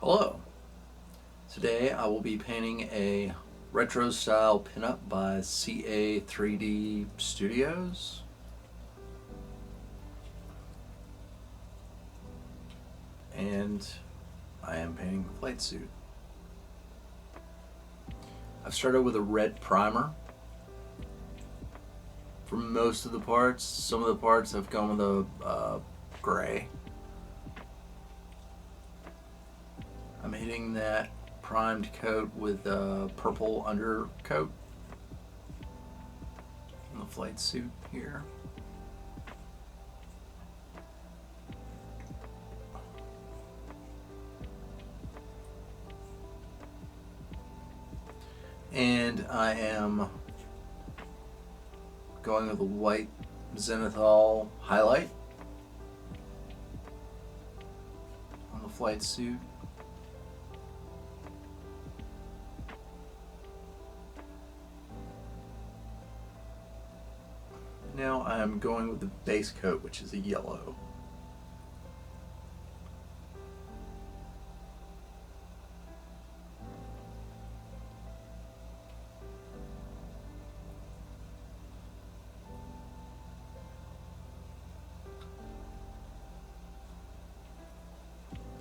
Hello. Today I will be painting a retro style pinup by CA3D Studios. And I am painting the flight suit. I've started with a red primer for most of the parts. Some of the parts I've gone with a gray. I'm hitting that primed coat with a purple undercoat on the flight suit here. And I am going with a white zenithal highlight on the flight suit. Now I'm going with the base coat, which is a yellow.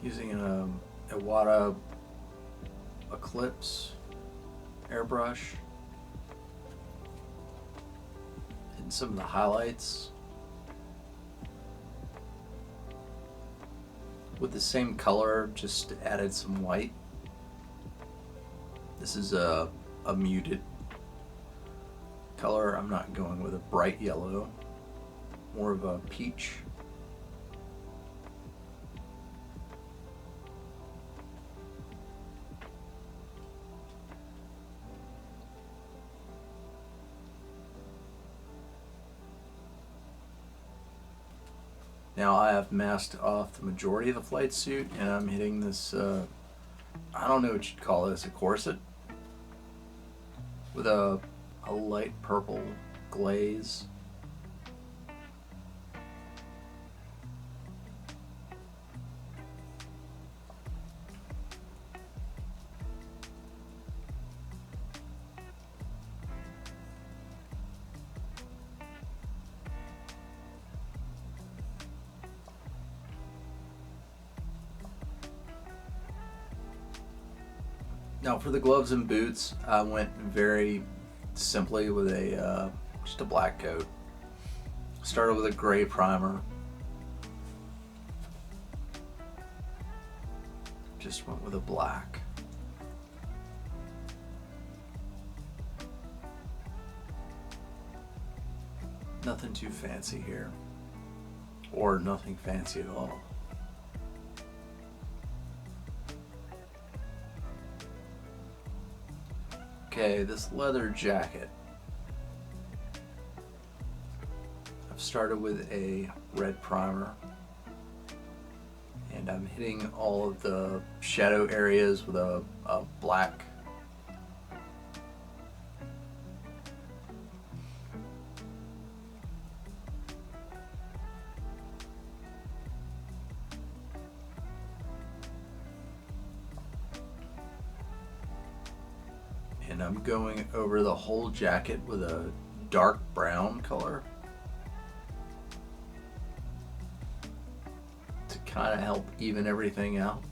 Using an Iwata Eclipse airbrush. And some of the highlights with the same color, just added some white. This is a muted color. I'm not going with a bright yellow, more of a peach. Now I have masked off the majority of the flight suit, and I'm hitting this, I don't know what you'd call this, a corset with a light purple glaze. Now for the gloves and boots, I went very simply with a just a black coat. Started with a gray primer. Just went with a black. Nothing too fancy here, or nothing fancy at all. Okay, this leather jacket. I've started with a red primer, and I'm hitting all of the shadow areas with a black. And I'm going over the whole jacket with a dark brown color to kind of help even everything out.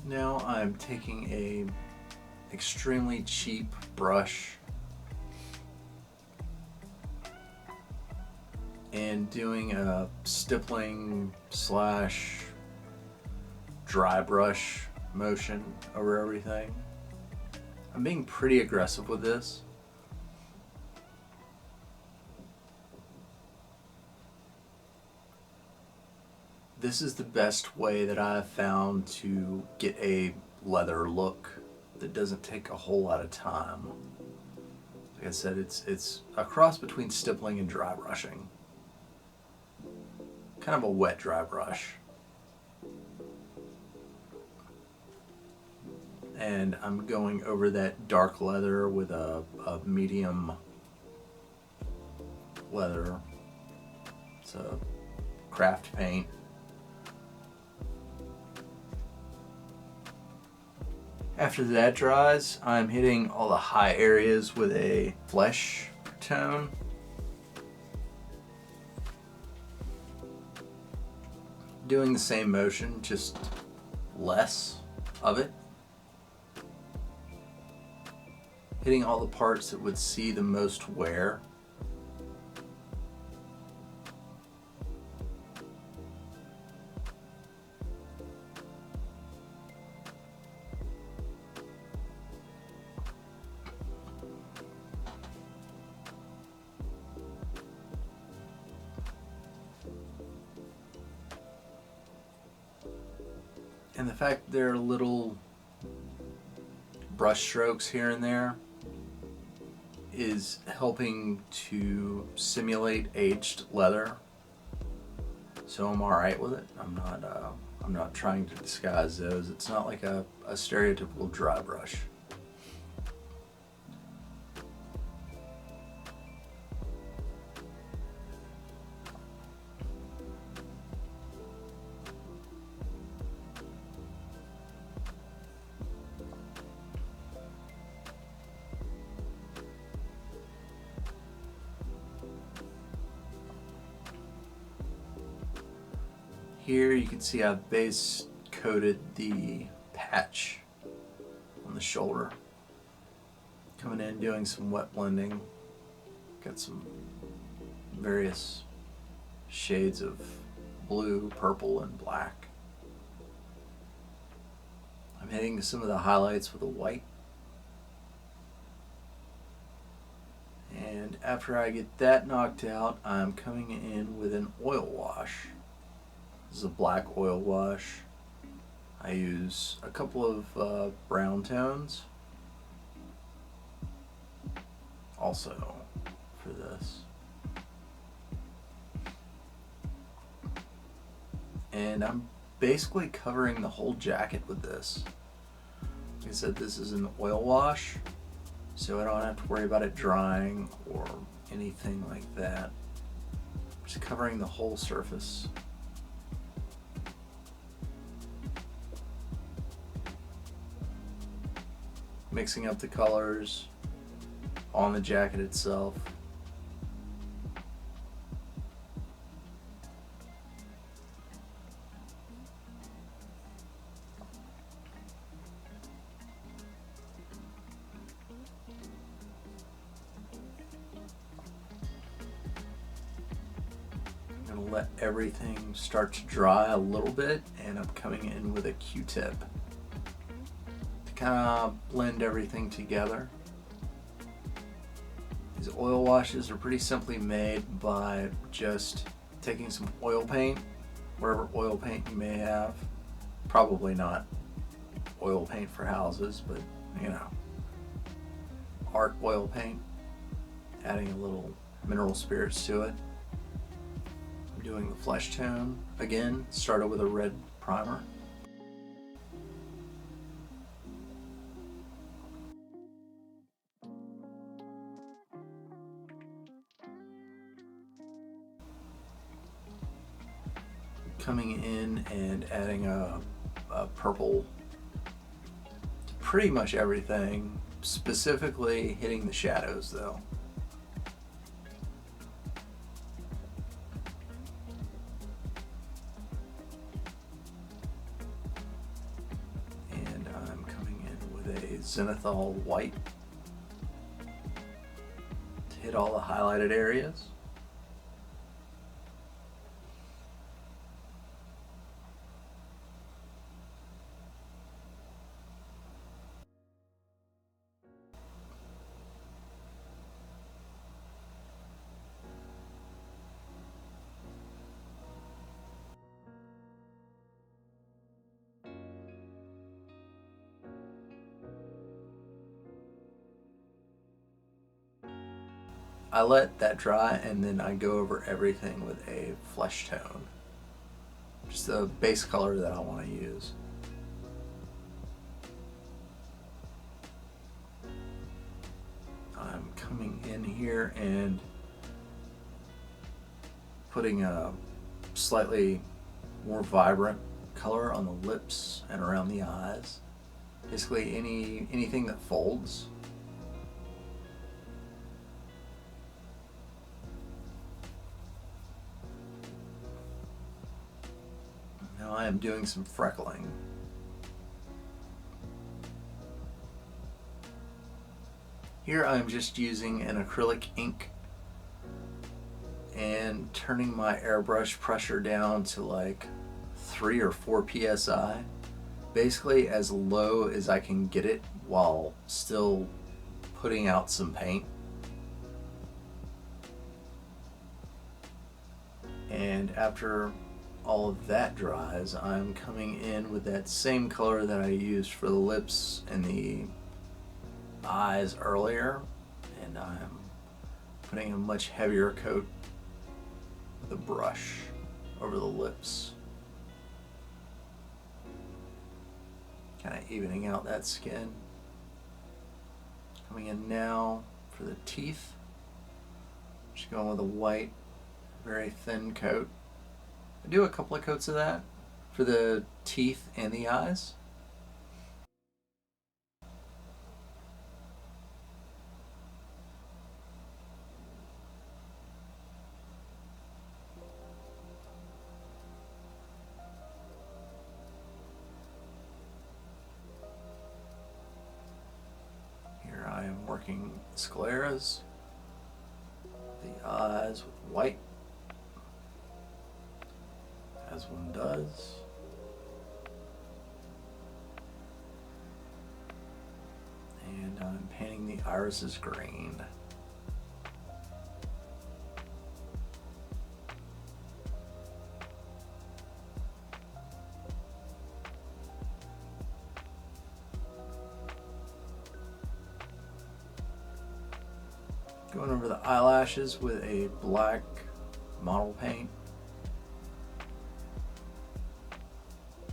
Now I'm taking a extremely cheap brush and doing a stippling slash dry brush motion over everything. I'm being pretty aggressive with this. This is the best way that I've found to get a leather look that doesn't take a whole lot of time. Like I said, it's a cross between stippling and dry brushing. Kind of a wet dry brush. and I'm going over that dark leather with a medium leather. It's a craft paint. After that dries, I'm hitting all the high areas with a flesh tone. Doing the same motion, just less of it. Hitting all the parts that would see the most wear. And the fact there are little brush strokes here and there is helping to simulate aged leather, so I'm all right with it. I'm not trying to disguise those. It's not like a stereotypical dry brush. Here you can see I've base coated the patch on the shoulder. Coming in, doing some wet blending. Got some various shades of blue, purple, and black. I'm hitting some of the highlights with a white. And after I get that knocked out, I'm coming in with an oil wash. This is a black oil wash. I use a couple of brown tones also for this. And I'm basically covering the whole jacket with this. Like I said, this is an oil wash, so I don't have to worry about it drying or anything like that. Just covering the whole surface. Mixing up the colors on the jacket itself. I'm going to let everything start to dry a little bit, and I'm coming in with a Q-tip. Kind of blend everything together. These oil washes are pretty simply made by just taking some oil paint, whatever oil paint you may have. Probably not oil paint for houses, but you know, art oil paint. Adding a little mineral spirits to it. I'm doing the flesh tone. Again, started with a red primer. Coming in and adding a purple to pretty much everything, specifically hitting the shadows though. And I'm coming in with a zenithal white to hit all the highlighted areas. I let that dry and then I go over everything with a flesh tone. Just the base color that I want to use. coming in here and putting a slightly more vibrant color on the lips and around the eyes. Basically anything that folds. Now I am doing some freckling. Here I'm just using an acrylic ink and turning my airbrush pressure down to like 3 or 4 psi. Basically as low as I can get it while still putting out some paint. And after all of that dries, I'm coming in with that same color that I used for the lips and the eyes earlier, and I'm putting a much heavier coat with a brush over the lips, kind of evening out that skin. Coming in now for the teeth, just going with a white, very thin coat. I do a couple of coats of that for the teeth and the eyes. Here I am working scleras, the eyes with white, as one does. And I'm painting the irises green. Going over the eyelashes with a black model paint.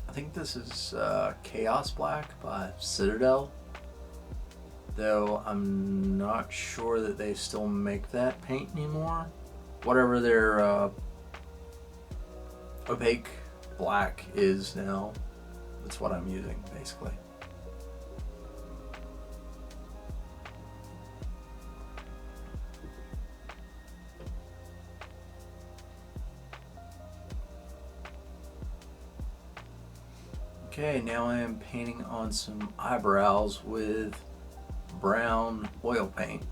I think this is Chaos Black by Citadel, though I'm not sure that they still make that paint anymore. Whatever their opaque black is now, that's what I'm using basically. Okay, now I am painting on some eyebrows with brown oil paint.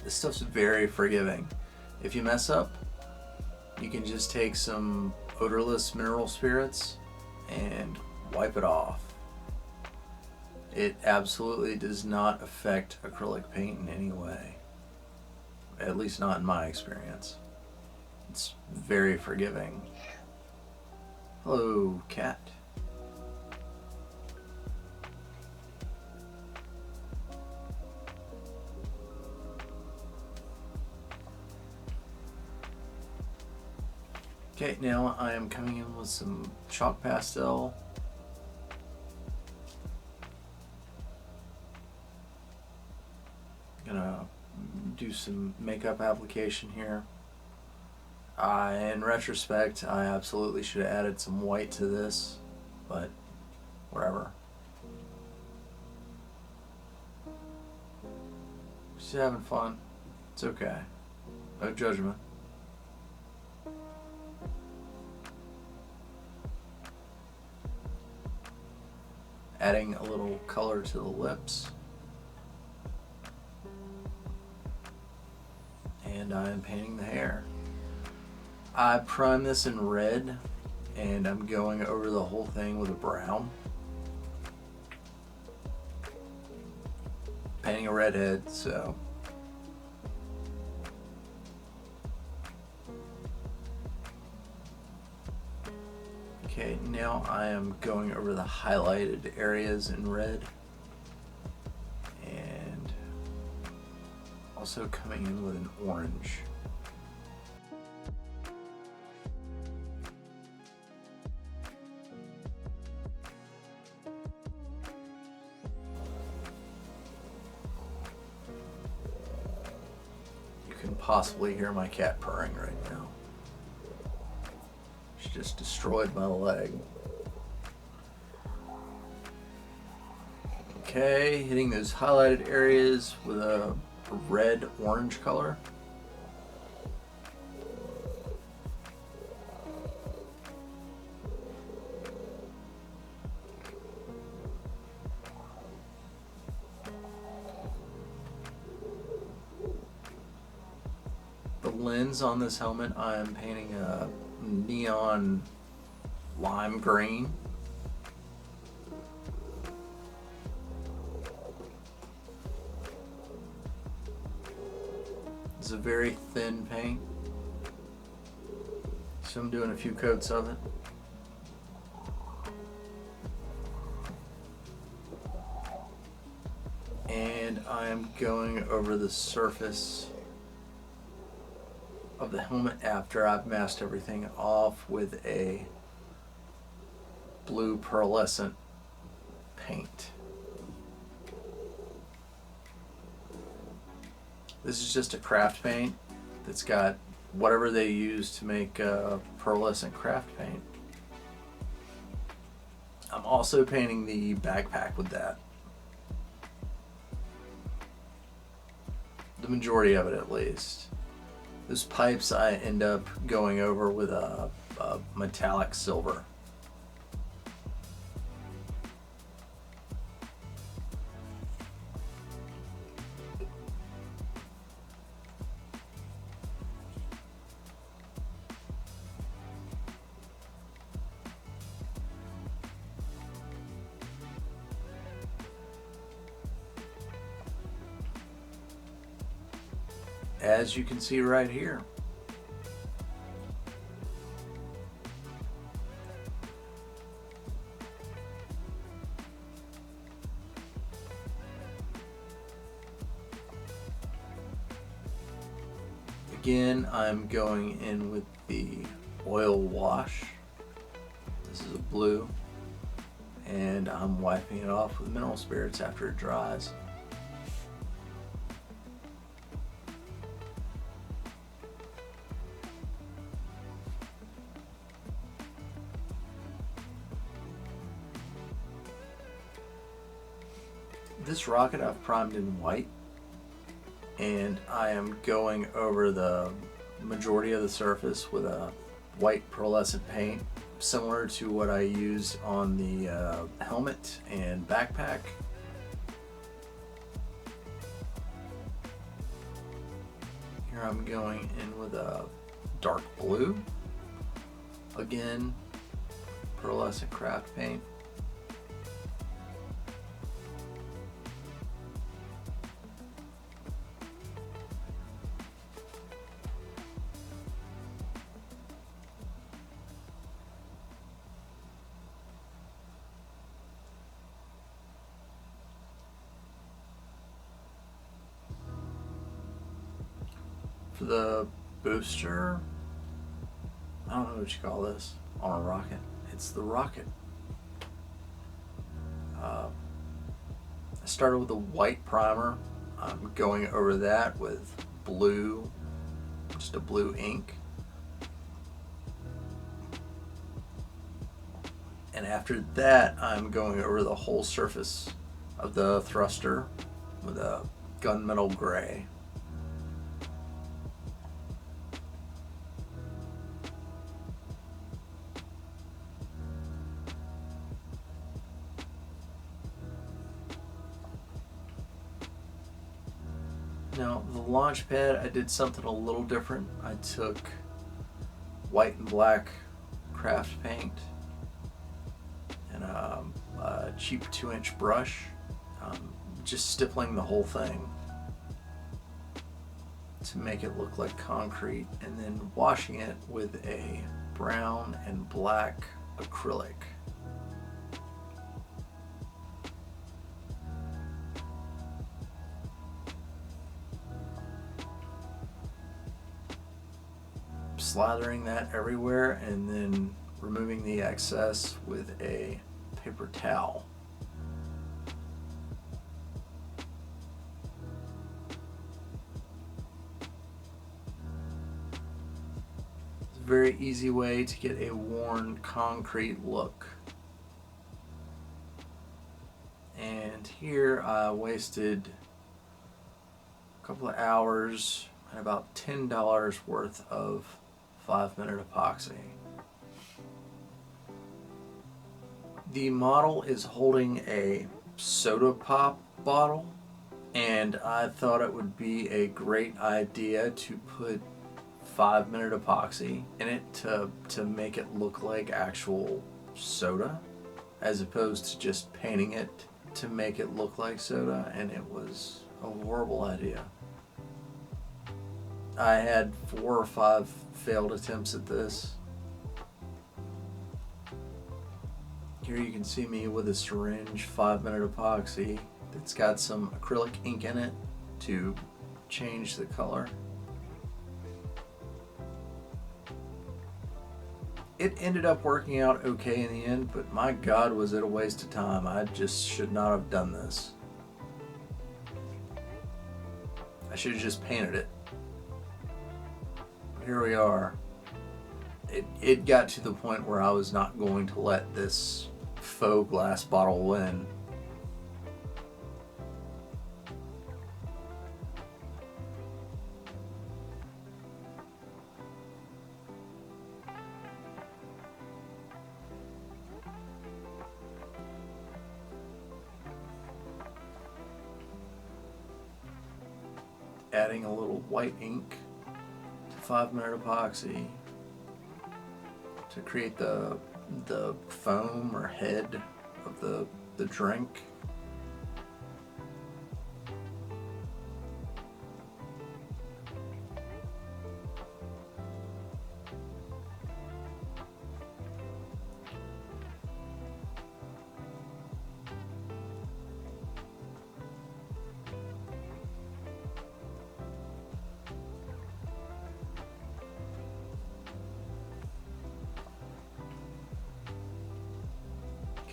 This stuff's very forgiving. If you mess up, you can just take some odorless mineral spirits and wipe it off. It absolutely does not affect acrylic paint in any way. At least not in my experience. It's very forgiving. Hello, cat. Okay, now I am coming in with some chalk pastel. Gonna do some makeup application here. In retrospect, I absolutely should have added some white to this, but whatever. Just having fun. It's okay. No judgment. Adding a little color to the lips. And I'm painting the hair. I prime this in red, and I'm going over the whole thing with a brown. Painting a redhead, so. Okay, now I am going over the highlighted areas in red. And also coming in with an orange. possibly hear my cat purring right now. She just destroyed my leg. Okay, hitting those highlighted areas with a red-orange color. The lens on this helmet, I am painting a neon lime green. It's a very thin paint, so I'm doing a few coats of it. And I am going over the surface of the helmet after I've masked everything off with a blue pearlescent paint. This is just a craft paint that's got whatever they use to make pearlescent craft paint. I'm also painting the backpack with that. The majority of it, at least. Those pipes I end up going over with a metallic silver. As you can see right here. Again, I'm going in with the oil wash. This is a blue, and I'm wiping it off with mineral spirits after it dries. This rocket I've primed in white, and I am going over the majority of the surface with a white pearlescent paint, similar to what I used on the helmet and backpack. Here I'm going in with a dark blue, again pearlescent craft paint. For the booster, I don't know what you call this on a rocket. It's the rocket. I started with a white primer. I'm going over that with blue, just a blue ink. And after that, I'm going over the whole surface of the thruster with a gunmetal gray. Now, the Launchpad, I did something a little different. I took white and black craft paint and a cheap 2-inch brush, just stippling the whole thing to make it look like concrete, and then washing it with a brown and black acrylic. Slathering that everywhere and then removing the excess with a paper towel. very easy way to get a worn concrete look. And here I wasted a couple of hours and about $10 worth of 5-minute epoxy. The model is holding a soda pop bottle, and I thought it would be a great idea to put 5-minute epoxy in it to make it look like actual soda, as opposed to just painting it to make it look like soda, and it was a horrible idea. I had 4 or 5 failed attempts at this. Here you can see me with a syringe, 5-minute epoxy that's got some acrylic ink in it to change the color. It ended up working out okay in the end, but my God, was it a waste of time. I just should not have done this. I should have just painted it. Here we are. It got to the point where I was not going to let this faux glass bottle win. Adding a little white ink to 5-minute epoxy to create the foam or head of the drink.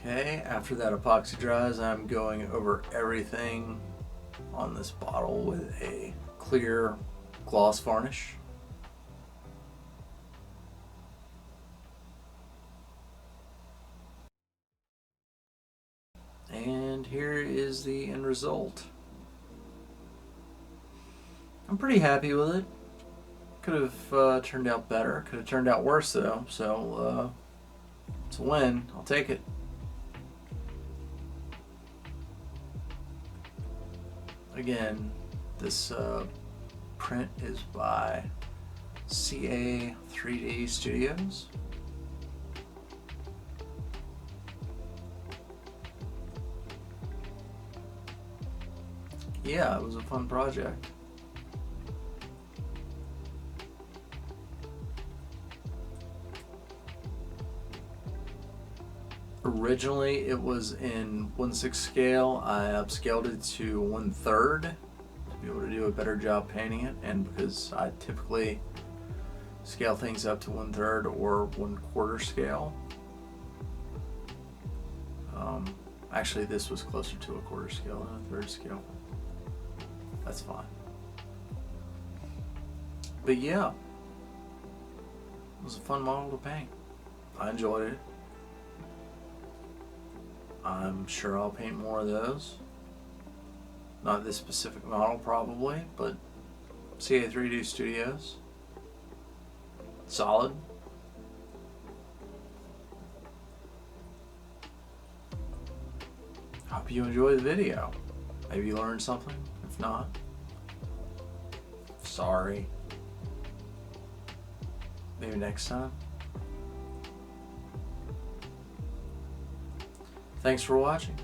Okay, after that epoxy dries, I'm going over everything on this bottle with a clear gloss varnish. And here is the end result. I'm pretty happy with it. Could have turned out better. Could have turned out worse though. So it's a win. I'll take it. Again, this print is by CA3D Studios. Yeah, it was a fun project. Originally it was in 1/6 scale. I upscaled it to 1/3 to be able to do a better job painting it, and because I typically scale things up to 1/3 or 1/4 scale. Actually this was closer to a 1/4 scale than a 1/3 scale. That's fine. But yeah, it was a fun model to paint. I enjoyed it. I'm sure I'll paint more of those. Not this specific model probably, but CA3D Studios. Solid. Hope you enjoyed the video. Maybe you learned something. If not, sorry. Maybe next time. Thanks for watching.